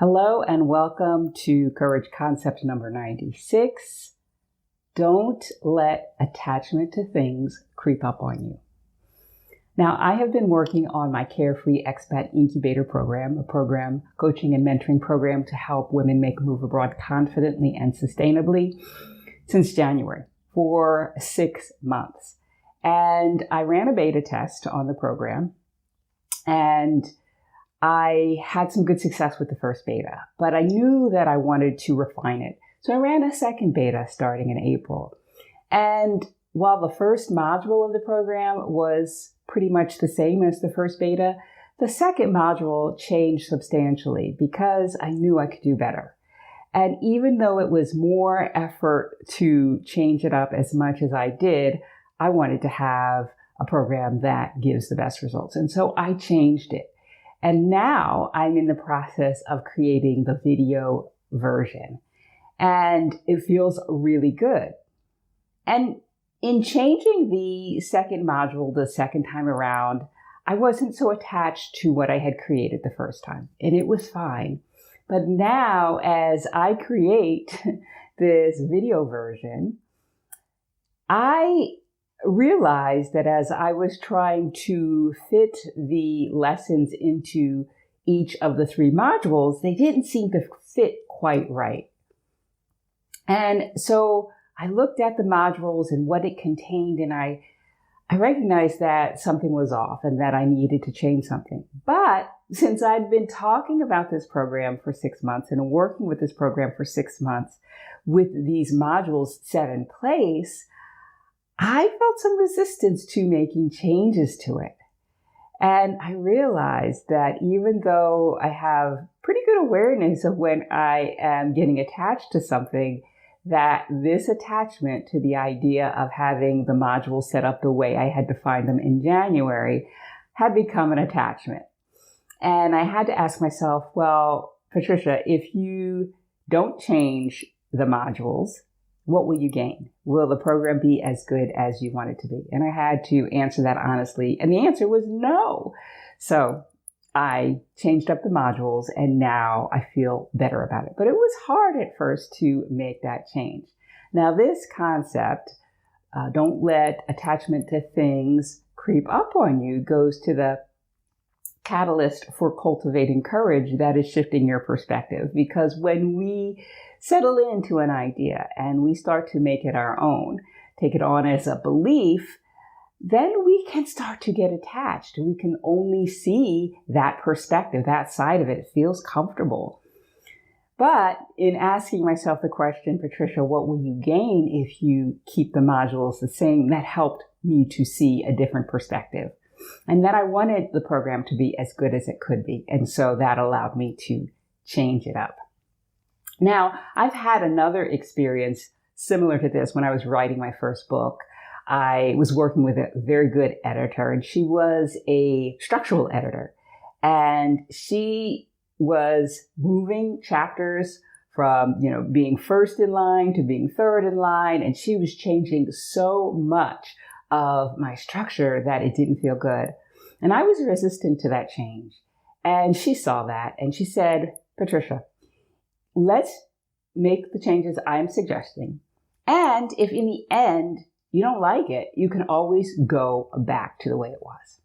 Hello and welcome to Courage Concept number 96. Don't let attachment to things creep up on you. Now, I have been working on my Carefree Expat Incubator program, a program, coaching and mentoring program to help women make a move abroad confidently and sustainably since January for 6 months. And I ran a beta test on the program and I had some good success with the first beta, but I knew that I wanted to refine it. So I ran a second beta starting in April. And while the first module of the program was pretty much the same as the first beta, the second module changed substantially because I knew I could do better. And even though it was more effort to change it up as much as I did, I wanted to have a program that gives the best results. And so I changed it. And now I'm in the process of creating the video version. And it feels really good. And in changing the second module the second time around, I wasn't so attached to what I had created the first time. And it was fine. But now as I create this video version, I realized that as I was trying to fit the lessons into each of the 3 modules, they didn't seem to fit quite right. And so I looked at the modules and what it contained, and I recognized that something was off and that I needed to change something. But since I'd been talking about this program for 6 months and working with this program for 6 months with these modules set in place, I felt some resistance to making changes to it. And I realized that even though I have pretty good awareness of when I am getting attached to something, that this attachment to the idea of having the modules set up the way I had defined them in January had become an attachment. And I had to ask myself, well, Patricia, if you don't change the modules, what will you gain? Will the program be as good as you want it to be? And I had to answer that honestly. And the answer was no. So I changed up the modules and now I feel better about it. But it was hard at first to make that change. Now this concept, don't let attachment to things creep up on you, goes to the catalyst for cultivating courage that is shifting your perspective. Because when we settle into an idea and we start to make it our own, take it on as a belief, then we can start to get attached. We can only see that perspective, that side of it. It feels comfortable. But in asking myself the question, Patricia, what will you gain if you keep the modules the same? That helped me to see a different perspective. And then I wanted the program to be as good as it could be. And so that allowed me to change it up. Now, I've had another experience similar to this when I was writing my first book. I was working with a very good editor, and she was a structural editor. And she was moving chapters from, being first in line to being third in line. And she was changing so much of my structure that it didn't feel good. And I was resistant to that change. And she saw that and she said, Patricia, let's make the changes I'm suggesting. And if in the end you don't like it, you can always go back to the way it was.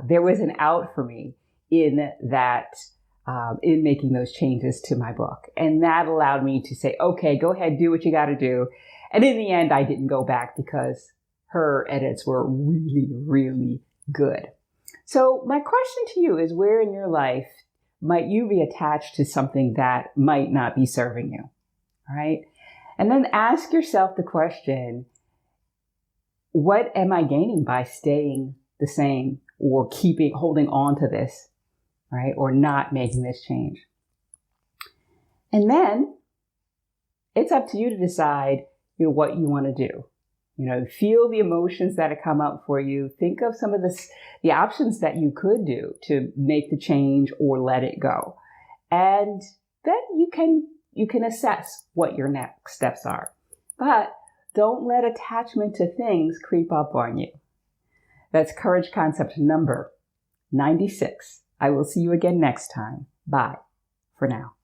There was an out for me in that, in making those changes to my book. And that allowed me to say, okay, go ahead, do what you got to do. And in the end, I didn't go back because her edits were really, really good. So my question to you is, where in your life might you be attached to something that might not be serving you? All right. And then ask yourself the question, what am I gaining by staying the same or holding on to this, right? Or not making this change? And then it's up to you to decide, what you want to do. Feel the emotions that come up for you. Think of some of the options that you could do to make the change or let it go. And then you can assess what your next steps are. But don't let attachment to things creep up on you. That's Courage Concept number 96. I will see you again next time. Bye for now.